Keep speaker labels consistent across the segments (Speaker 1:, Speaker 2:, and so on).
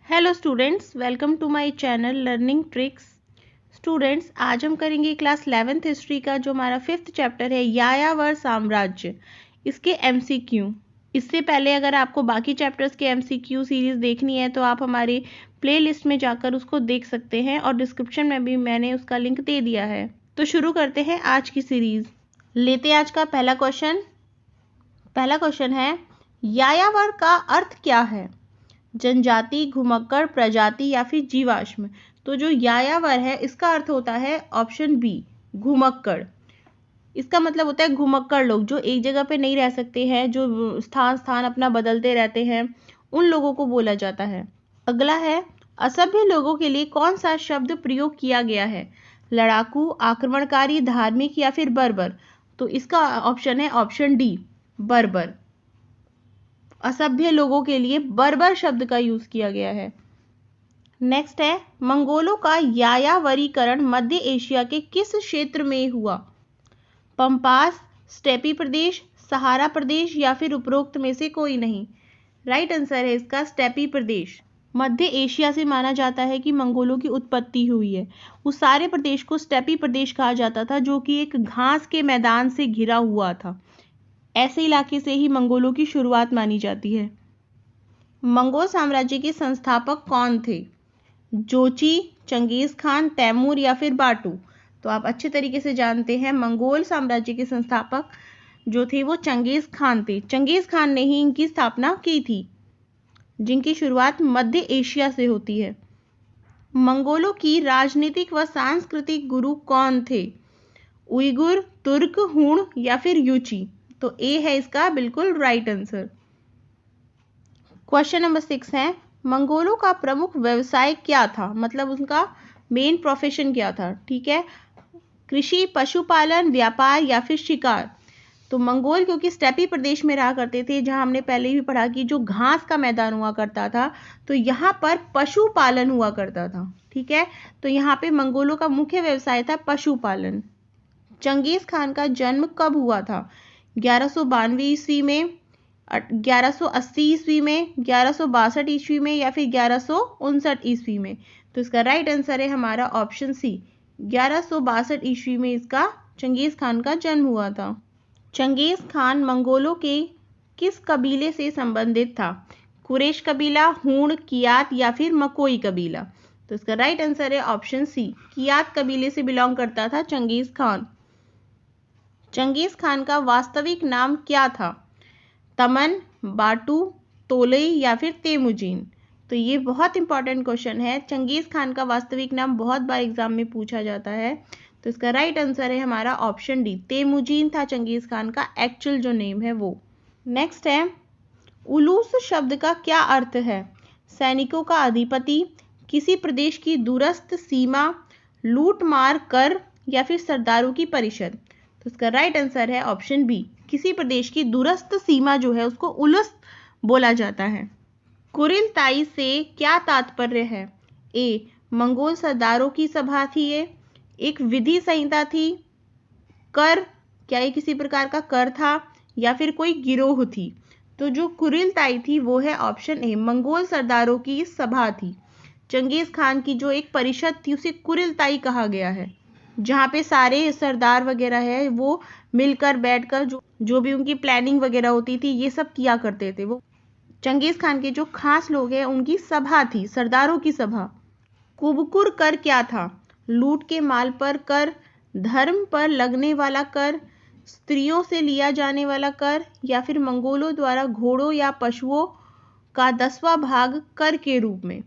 Speaker 1: Hello students, welcome to my channel learning tricks. Students, आज हम करेंगे क्लास 11th हिस्ट्री का जो हमारा 5th चैप्टर है यायावर साम्राज्य, इसके एमसीक्यू। इससे पहले अगर आपको बाकी चैप्टर्स के एमसीक्यू सीरीज देखनी है तो आप हमारे प्लेलिस्ट में जाकर उसको देख सकते हैं और डिस्क्रिप्शन में भी मैंने उसका लिंक दे दिया है। तो शुरू करते हैं आज की सीरीज। लेते आज का पहला क्वेश्चन है, यायावर का अर्थ क्या है? जनजाति, घुमक्कड़, प्रजाति या फिर जीवाश्म। तो जो यायावर है इसका अर्थ होता है ऑप्शन बी, घुमक्कड़। इसका मतलब होता है घुमक्कड़ लोग जो एक जगह पे नहीं रह सकते हैं, जो स्थान अपना बदलते रहते हैं, उन लोगों को बोला जाता है। अगला है, असभ्य लोगों के लिए कौन सा शब्द प्रयोग किया गया है? लड़ाकू, आक्रमणकारी, धार्मिक या फिर बर्बर। तो इसका ऑप्शन है ऑप्शन डी, बर्बर। असभ्य लोगों के लिए बर्बर शब्द का यूज किया गया है। नेक्स्ट है, मंगोलों का यायावरीकरण मध्य एशिया के किस क्षेत्र में हुआ? पंपास, स्टेपी प्रदेश, सहारा प्रदेश या फिर उपरोक्त में से कोई नहीं। राइट आंसर है इसका स्टेपी प्रदेश। मध्य एशिया से माना जाता है कि मंगोलों की उत्पत्ति हुई है। उस सारे प्रदेश को स्टेपी प्रदेश कहा जाता था जो कि एक घास के मैदान से घिरा हुआ था। ऐसे इलाके से ही मंगोलों की शुरुआत मानी जाती है। मंगोल साम्राज्य के संस्थापक कौन थे? जोची, चंगेज खान, तैमूर या फिर बाटू। तो आप अच्छे तरीके से जानते हैं मंगोल साम्राज्य के संस्थापक जो थे वो चंगेज खान थे। चंगेज खान ने ही इनकी स्थापना की थी, जिनकी शुरुआत मध्य एशिया से होती है। मंगोलों की राजनीतिक व सांस्कृतिक गुरु कौन थे? उइगुर, तुर्क, हूण या फिर यूची। तो ए है इसका बिल्कुल राइट आंसर। क्वेश्चन नंबर 6 है, मंगोलों का प्रमुख व्यवसाय क्या था? मतलब उनका मेन प्रोफेशन क्या था? ठीक है, कृषि, पशुपालन, व्यापार या फिर शिकार। तो मंगोल क्योंकि स्टेपी प्रदेश में रहा करते थे, जहां हमने पहले भी पढ़ा कि जो घास का मैदान हुआ करता था, तो यहाँ पर पशुपालन हुआ करता था। ठीक है, तो यहाँ पे मंगोलों का मुख्य व्यवसाय था पशुपालन। चंगेज खान का जन्म कब हुआ था? 1192 ईस्वी में, 1180 ईस्वी में, 1162 ईस्वी में या फिर 1159 ईस्वी में। तो इसका राइट आंसर है हमारा ऑप्शन सी, 1162 ईस्वी में इसका चंगेज खान का जन्म हुआ था। चंगेज खान मंगोलों के किस कबीले से संबंधित था? कुरैश कबीला, हूण, कियात या फिर मकोई कबीला। तो इसका राइट आंसर है ऑप्शन सी, कियात कबीले से बिलोंग करता था चंगेज खान। चंगेज खान का वास्तविक नाम क्या था? तमन, बाटू, तोलई या फिर तेमुजीन। तो ये बहुत इंपॉर्टेंट क्वेश्चन है। चंगेज खान का वास्तविक नाम बहुत बार एग्जाम में पूछा जाता है। तो इसका राइट आंसर है हमारा ऑप्शन डी, तेमुजीन था चंगेज खान का एक्चुअल जो नेम है वो। नेक्स्ट है, उलूस शब्द का क्या अर्थ है? सैनिकों का अधिपति, किसी प्रदेश की दूरस्थ सीमा, लूट मार कर या फिर सरदारों की परिषद। तो इसका राइट आंसर है ऑप्शन बी, किसी प्रदेश की दूरस्थ सीमा जो है उसको उलूस बोला जाता है। कुरिलताई से क्या तात्पर्य है? ए, मंगोल सरदारों की सभा थी ये, एक विधि संहिता थी, कर, क्या ये किसी प्रकार का कर था या फिर कोई गिरोह थी? तो जो कुरिलताई थी वो है ऑप्शन ए, मंगोल सरदारों की सभा थी। चंगेज खान की जो एक परिषद थी उसे कुरिलताई कहा गया है, जहाँ पे सारे सरदार वगैरह है वो मिलकर बैठकर जो भी उनकी प्लानिंग वगैरह होती थी ये सब किया करते थे। वो चंगेज खान के जो खास लोग हैं उनकी सभा थी, सरदारों की सभा। कुबकुर कर क्या था? लूट के माल पर कर, धर्म पर लगने वाला कर, स्त्रियों से लिया जाने वाला कर या फिर मंगोलों द्वारा घोड़ों या पशुओं का 10वां भाग कर के रूप में।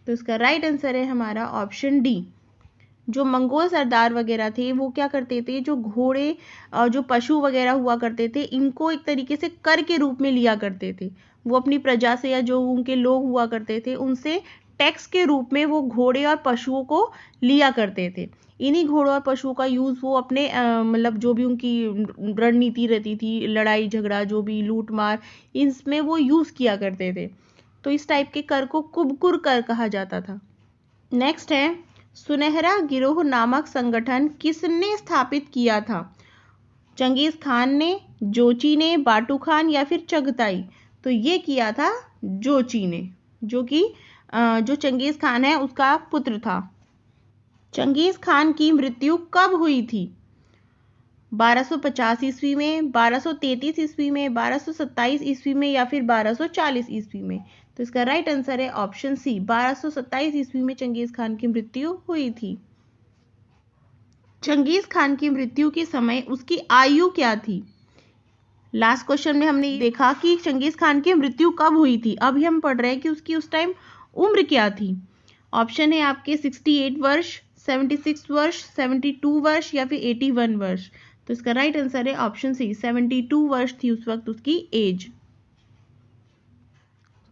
Speaker 1: तो इसका राइट आंसर है हमारा ऑप्शन डी। जो मंगोल सरदार वगैरह थे वो क्या करते थे, जो घोड़े और जो पशु वगैरह हुआ करते थे इनको एक तरीके से कर के रूप में लिया करते थे। वो अपनी प्रजा से या जो उनके लोग हुआ करते थे उनसे टैक्स के रूप में वो घोड़े और पशुओं को लिया करते थे। इन्हीं घोड़ों और पशुओं का यूज़ वो अपने मतलब जो भी उनकी रणनीति रहती थी, लड़ाई झगड़ा जो भी लूट मार, इसमें वो यूज़ किया करते थे। तो इस टाइप के कर को कुबकुर कर कहा जाता था। नेक्स्ट है, सुनहरा गिरोह नामक संगठन किसने स्थापित किया था? चंगेज खान ने, जोची ने, बाटू खान या फिर चगताई। तो ये किया था जोची ने। जो कि जो चंगेज खान है उसका पुत्र था। चंगेज खान की मृत्यु कब हुई थी? 1250 ईस्वी में, 1233 ईस्वी में, 1227 ईस्वी में या फिर 1240 ईस्वी में? तो इसका राइट आंसर है ऑप्शन सी, 1227 ईस्वी में चंगेज खान की मृत्यु हुई थी। चंगेज खान की मृत्यु के समय उसकी आयु क्या थी? लास्ट क्वेश्चन में हमने देखा कि चंगेज खान की मृत्यु कब हुई थी, अभी हम पढ़ रहे हैं कि उसकी उस टाइम उम्र क्या थी। ऑप्शन है आपके 68 वर्ष, 76 वर्ष, 72 वर्ष या फिर 81 वर्ष। तो इसका राइट आंसर है ऑप्शन सी, 72 वर्ष थी उस वक्त उसकी एज।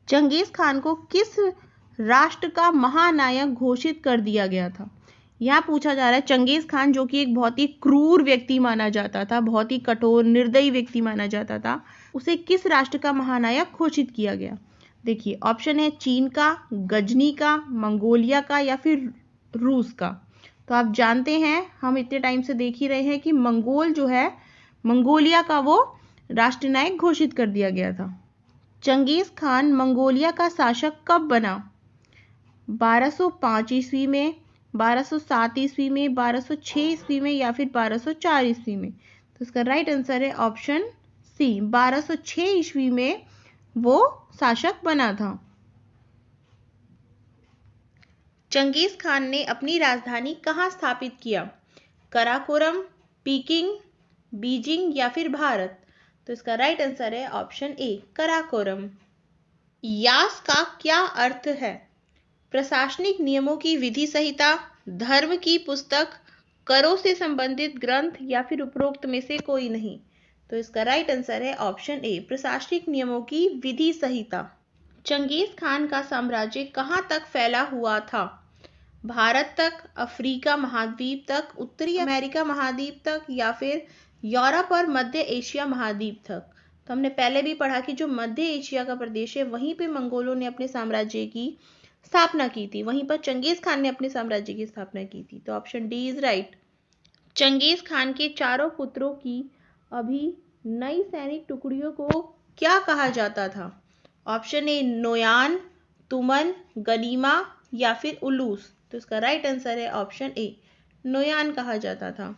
Speaker 1: चंगेज खान को किस राष्ट्र का महानायक घोषित कर दिया गया था? यहाँ पूछा जा रहा है चंगेज खान जो कि एक बहुत ही क्रूर व्यक्ति माना जाता था, बहुत ही कठोर निर्दयी व्यक्ति माना जाता था, उसे किस राष्ट्र का महानायक घोषित किया गया? देखिए ऑप्शन है चीन का, गजनी का, मंगोलिया का या फिर रूस का। तो आप जानते हैं, हम इतने टाइम से देख ही रहे हैं कि मंगोल जो है, मंगोलिया का वो राष्ट्रनायक घोषित कर दिया गया था। चंगेज खान मंगोलिया का शासक कब बना? 1205 ईस्वी में, 1207 ईस्वी में, 1206 ईस्वी में या फिर 1204 ईस्वी में? तो इसका राइट आंसर है ऑप्शन सी, 1206 ईस्वी में वो शासक बना था। चंगेज खान ने अपनी राजधानी कहाँ स्थापित किया? कराकोरम, पीकिंग, बीजिंग या फिर भारत? तो इसका राइट आंसर है ऑप्शन ए, कराकोरम। यास का क्या अर्थ है? प्रशासनिक नियमों की विधि संहिता, धर्म की पुस्तक, करों से संबंधित ग्रंथ या फिर उपरोक्त में से कोई नहीं? तो इसका राइट आंसर है ऑप्शन ए, प्रशासनिक नियमों की विधि संहिता। चंगेज खान का साम्राज्य कहाँ तक फैला हुआ था? भारत तक, अफ्रीका महाद्वीप तक, उत्तरी अमेरिका महाद्वीप तक या फिर यूरोप और मध्य एशिया महाद्वीप तक? तो हमने पहले भी पढ़ा कि जो मध्य एशिया का प्रदेश है वहीं पे मंगोलों ने अपने साम्राज्य की स्थापना की थी, वहीं पर चंगेज खान ने अपने साम्राज्य की स्थापना की थी। तो option D is right. Genghis Khan के चारों पुत्रों की अभी नई सैनिक टुकड़ियों को क्या कहा जाता था? ऑप्शन ए नोयान, तुमन, गनीमा या फिर उलूस? तो इसका राइट आंसर है ऑप्शन ए, नोयान कहा जाता था।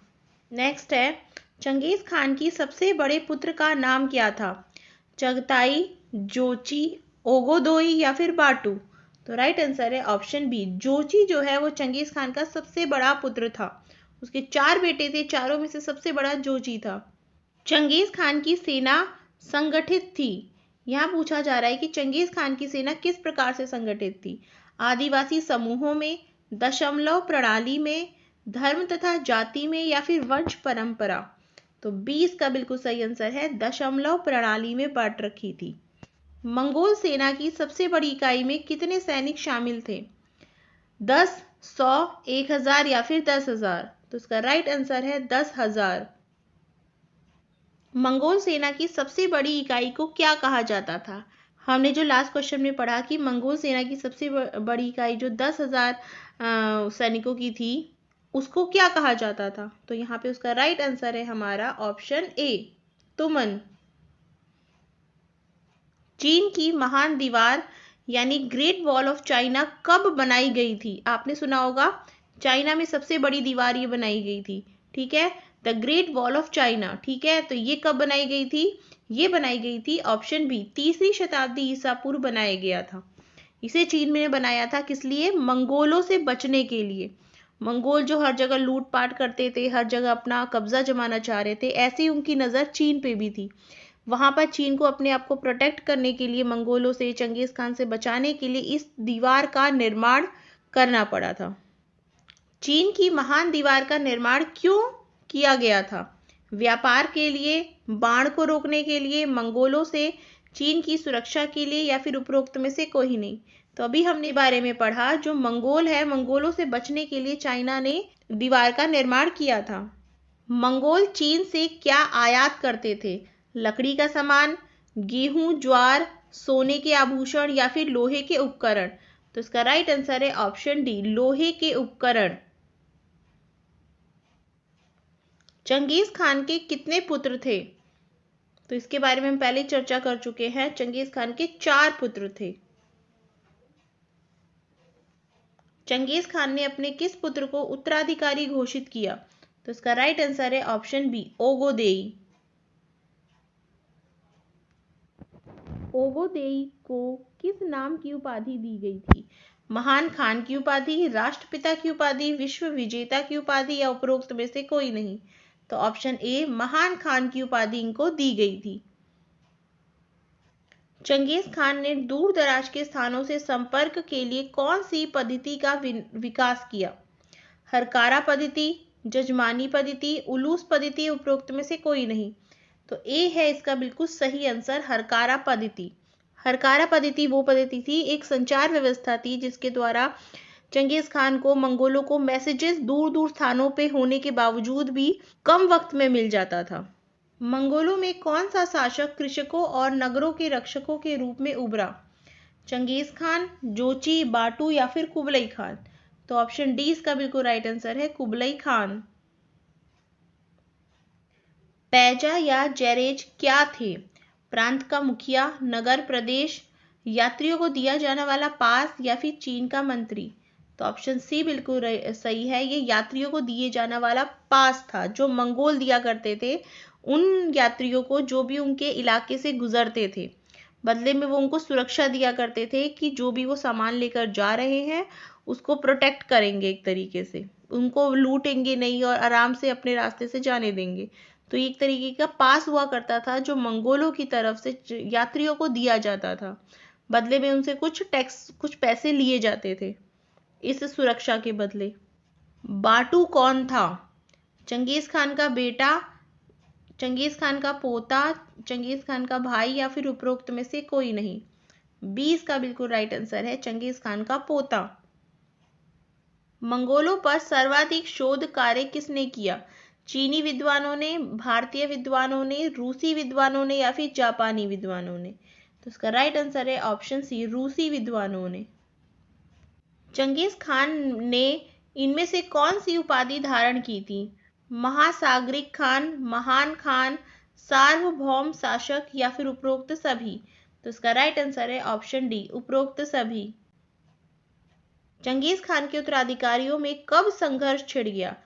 Speaker 1: नेक्स्ट है, चंगेज खान की सबसे बड़े पुत्र का नाम क्या था? चगताई, जोची, ओगोदोई या फिर बाटू? तो राइट आंसर है ऑप्शन बी, जोची जो है वो चंगेज खान का सबसे बड़ा पुत्र था। उसके 4 बेटे थे, चारों में से सबसे बड़ा जोची था। चंगेज खान की सेना संगठित थी। यहाँ पूछा जा रहा है कि चंगेज खान की सेना किस प्रकार से संगठित थी? आदिवासी समूहों में, दशमलव प्रणाली में, धर्म तथा जाति में या फिर वंश परंपरा? तो 20 का बिल्कुल सही आंसर है, दशमलव प्रणाली में बांट रखी थी। मंगोल सेना की सबसे बड़ी इकाई में कितने सैनिक शामिल थे? 10, 100, 1000 या फिर 10,000? तो इसका राइट आंसर है 10,000। मंगोल सेना की सबसे बड़ी इकाई को क्या कहा जाता था? हमने जो लास्ट क्वेश्चन में पढ़ा कि मंगोल सेना की सबसे बड़ी इकाई जो 10,000 सैनिकों की थी, उसको क्या कहा जाता था? तो यहाँ पे उसका राइट आंसर है हमारा ऑप्शन ए, तुमन। चीन की महान दीवार यानी ग्रेट वॉल ऑफ चाइना कब बनाई गई थी? आपने सुना होगा चाइना में सबसे बड़ी दीवार ये बनाई गई थी, ठीक है, the great wall of China, ठीक है। तो ये कब बनाई गई थी? ये बनाई गई थी ऑप्शन बी, 3री शताब्दी ईसा पूर्व बनाया गया था। इसे चीन में बनाया था, किस लिए? मंगोलों से बचने के लिए। मंगोल जो हर जगह लूटपाट करते थे, हर जगह अपना कब्जा जमाना चाह रहे थे, ऐसे ही उनकी नज़र चीन पे भी थी। वहां पर चीन को अपने आप को प्रोटेक्ट करने के लिए, मंगोलों से, चंगेज खान से बचाने के लिए इस दीवार का निर्माण करना पड़ा था। चीन की महान दीवार का निर्माण क्यों किया गया था? व्यापार के लिए, बाढ़ को रोकने के लिए, मंगोलों से चीन की सुरक्षा के लिए या फिर उपरोक्त में से कोई नहीं? तो अभी हमने बारे में पढ़ा, जो मंगोल है, मंगोलों से बचने के लिए चाइना ने दीवार का निर्माण किया था। मंगोल चीन से क्या आयात करते थे? लकड़ी का सामान, गेहूं, ज्वार, सोने के आभूषण या फिर लोहे के उपकरण? तो इसका राइट आंसर है ऑप्शन डी, लोहे के उपकरण। चंगेज खान के कितने पुत्र थे? तो इसके बारे में हम पहले चर्चा कर चुके हैं। चंगेज खान के 4 पुत्र थे। चंगेज खान ने अपने किस पुत्र को उत्तराधिकारी घोषित किया? तो इसका राइट आंसर है ऑप्शन बी, ओगोदेई। ओगोदेई को किस नाम की उपाधि दी गई थी? महान खान की उपाधि, राष्ट्रपिता की उपाधि, विश्व विजेता की उपाधि या उपरोक्त में से कोई नहीं? तो ऑप्शन ए, महान खान की उपाधि इनको दी गई थी। चंगेज खान ने दूर दराज के स्थानों से संपर्क के लिए कौन सी पद्धति का विकास किया? हरकारा पद्धति, जजमानी पद्धति, उलूस पद्धति, उपरोक्त में से कोई नहीं? तो ए है इसका बिल्कुल सही आंसर, हरकारा पद्धति। हरकारा पद्धति वो पद्धति थी, एक संचार व्यवस्था थी जिसके द्वारा चंगेज खान को मंगोलों को मैसेजेस दूर दूर स्थानों पे होने के बावजूद भी कम वक्त में मिल जाता था। मंगोलों में कौन सा शासक कृषकों और नगरों के रक्षकों के रूप में उभरा? चंगेज खान, जोची, बाटू या फिर कुबलई खान? तो ऑप्शन डी इसका बिल्कुल राइट आंसर है, कुबलई खान। पैजा या जेरेज क्या थे? प्रांत का मुखिया, नगर प्रदेश, यात्रियों को दिया जाने वाला पास या फिर चीन का मंत्री? तो ऑप्शन सी बिल्कुल सही है, ये यात्रियों को दिए जाने वाला पास था जो मंगोल दिया करते थे उन यात्रियों को जो भी उनके इलाके से गुजरते थे। बदले में वो उनको सुरक्षा दिया करते थे कि जो भी वो सामान लेकर जा रहे हैं उसको प्रोटेक्ट करेंगे, एक तरीके से उनको लूटेंगे नहीं और आराम से अपने रास्ते से जाने देंगे। तो एक तरीके का पास हुआ करता था जो मंगोलों की तरफ से यात्रियों को दिया जाता था, बदले में उनसे कुछ टैक्स, कुछ पैसे लिए जाते थे इस सुरक्षा के बदले। बाटू कौन था? चंगेज खान का बेटा, चंगेज खान का पोता, चंगेज खान का भाई या फिर उपरोक्त में से कोई नहीं? 20 का बिल्कुल राइट आंसर है, चंगेज खान का पोता। मंगोलों पर सर्वाधिक शोध कार्य किसने किया? चीनी विद्वानों ने, भारतीय विद्वानों ने, रूसी विद्वानों ने या फिर जापानी विद्वानों ने? तो इसका राइट आंसर है ऑप्शन सी, रूसी विद्वानों ने। चंगेज खान ने इनमें से कौन सी उपाधि धारण की थी? महासागरिक खान, महान खान, सार्वभौम शासक या फिर उपरोक्त सभी? तो इसका राइट आंसर है ऑप्शन डी, उपरोक्त सभी। चंगेज खान के उत्तराधिकारियों में कब संघर्ष छिड़ गया?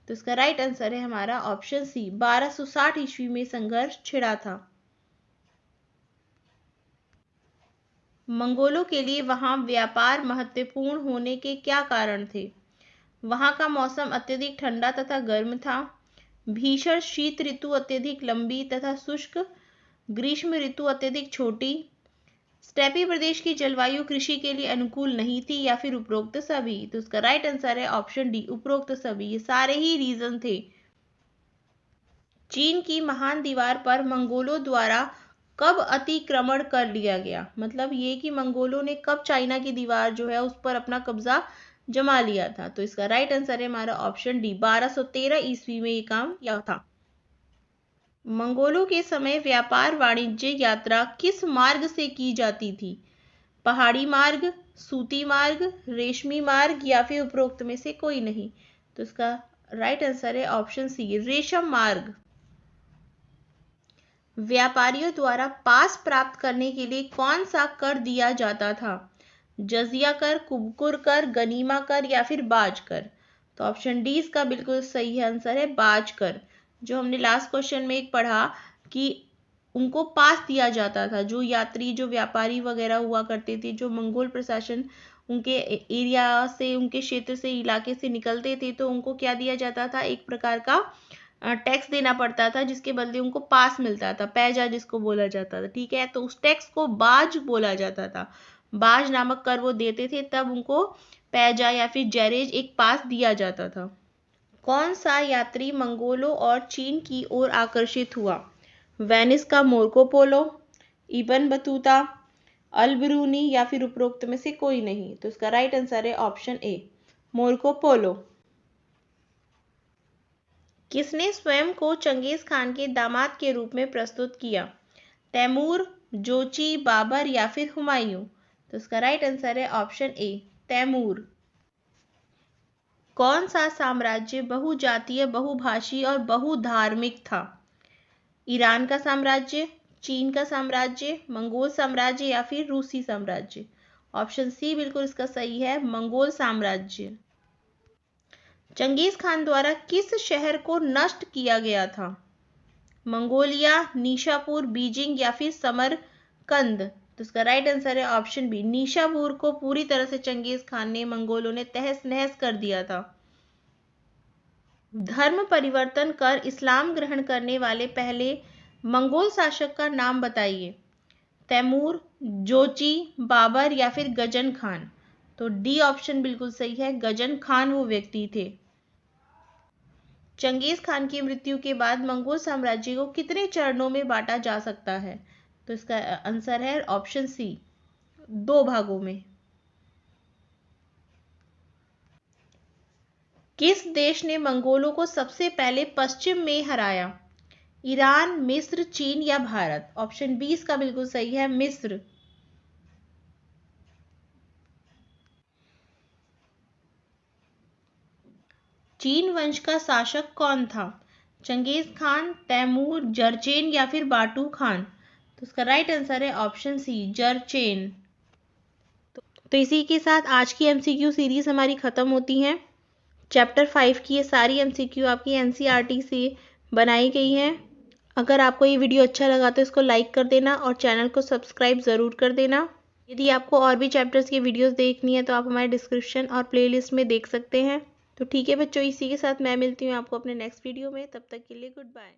Speaker 1: तो इसका राइट आंसर है हमारा ऑप्शन सी, 1260 ईस्वी में संघर्ष छिड़ा था। मंगोलों के लिए वहां व्यापार महत्वपूर्ण होने के क्या कारण थे? वहां का मौसम अत्यधिक ठंडा तथा गर्म था, भीषण शीत ऋतु अत्यधिक लंबी तथा शुष्क, ग्रीष्म ऋतु अत्यधिक छोटी, स्टेपी प्रदेश की जलवायु कृषि के लिए अनुकूल नहीं थी या फिर उपरोक्त सभी? तो इसका राइट आंसर है ऑप्शन डी, उपरोक्त सभी। ये सारे ही रीजन थे। चीन की महान दीवार पर मंगोलों द्वारा कब अतिक्रमण कर लिया गया? मतलब ये कि मंगोलों ने कब चाइना की दीवार जो है उस पर अपना कब्जा जमा लिया था? तो इसका राइट आंसर है हमारा ऑप्शन डी, 1213 ईस्वी में ये काम किया था। मंगोलों के समय व्यापार वाणिज्य यात्रा किस मार्ग से की जाती थी? पहाड़ी मार्ग, सूती मार्ग, रेशमी मार्ग या फिर उपरोक्त में से कोई नहीं? तो इसका राइट आंसर है ऑप्शन सी, रेशम मार्ग। व्यापारियों द्वारा पास प्राप्त करने के लिए कौन सा कर दिया जाता था? जजिया कर, कुबकुर कर, गनीमा कर या फिर बाज कर? तो ऑप्शन डी इसका बिल्कुल सही आंसर है, बाज कर। जो हमने लास्ट क्वेश्चन में एक पढ़ा कि उनको पास दिया जाता था, जो यात्री, जो व्यापारी वगैरह हुआ करते थे, जो मंगोल प्रशासन उनके एरिया से, उनके क्षेत्र से, इलाके से निकलते थे, तो उनको क्या दिया जाता था? एक प्रकार का टैक्स देना पड़ता था जिसके बदले उनको पास मिलता था, पैजा जिसको बोला जाता था। ठीक है, तो उस टैक्स को बाज बोला जाता था। बाज नामक कर वो देते थे, तब उनको पैजा या फिर जेरेज, एक पास दिया जाता था। कौन सा यात्री मंगोलों और चीन की ओर आकर्षित हुआ? वेनिस का मार्को पोलो, इबन बतूता, अल-बिरूनी या फिर उपरोक्त में से कोई नहीं? तो इसका राइट आंसर है ऑप्शन ए, मार्को पोलो। किसने स्वयं को चंगेज खान के दामाद के रूप में प्रस्तुत किया? तैमूर, जोची, बाबर या फिर हुमायूं? तो इसका राइट आंसर है ऑप्शन ए, तैमूर। कौन सा साम्राज्य बहुजातीय, बहुभाषी और बहुधार्मिक था? ईरान का साम्राज्य, चीन का साम्राज्य, मंगोल साम्राज्य या फिर रूसी साम्राज्य? ऑप्शन सी बिल्कुल इसका सही है, मंगोल साम्राज्य। चंगेज खान द्वारा किस शहर को नष्ट किया गया था? मंगोलिया, निशापुर, बीजिंग या फिर समरकंद? तो इसका राइट आंसर है ऑप्शन बी, निशापुर को पूरी तरह से चंगेज खान ने, मंगोलों ने तहस नहस कर दिया था। धर्म परिवर्तन कर इस्लाम ग्रहण करने वाले पहले मंगोल शासक का नाम बताइए। तैमूर, जोची, बाबर या फिर गजन खान? तो डी ऑप्शन बिल्कुल सही है, गजन खान वो व्यक्ति थे। चंगेज खान की मृत्यु के बाद मंगोल साम्राज्य को कितने चरणों में बांटा जा सकता है? तो इसका आंसर है ऑप्शन सी, 2 भागों में। किस देश ने मंगोलों को सबसे पहले पश्चिम में हराया? ईरान, मिस्र, चीन या भारत? ऑप्शन बी इसका बिल्कुल सही है, मिस्र। चीन वंश का शासक कौन था? चंगेज खान, तैमूर, जरचेन या फिर बाटू खान? तो इसका राइट आंसर है ऑप्शन सी, जरचेन। तो इसी के साथ आज की एमसीक्यू सीरीज हमारी खत्म होती है। चैप्टर 5 की ये सारी एमसीक्यू आपकी एनसीईआरटी से बनाई गई हैं। अगर आपको ये वीडियो अच्छा लगा तो इसको लाइक कर देना और चैनल को सब्सक्राइब ज़रूर कर देना। यदि आपको और भी चैप्टर्स की वीडियोस देखनी है तो आप हमारे डिस्क्रिप्शन और प्लेलिस्ट में देख सकते हैं। तो ठीक है बच्चों, इसी के साथ मैं मिलती हूँ आपको अपने नेक्स्ट वीडियो में। तब तक के लिए गुड बाय।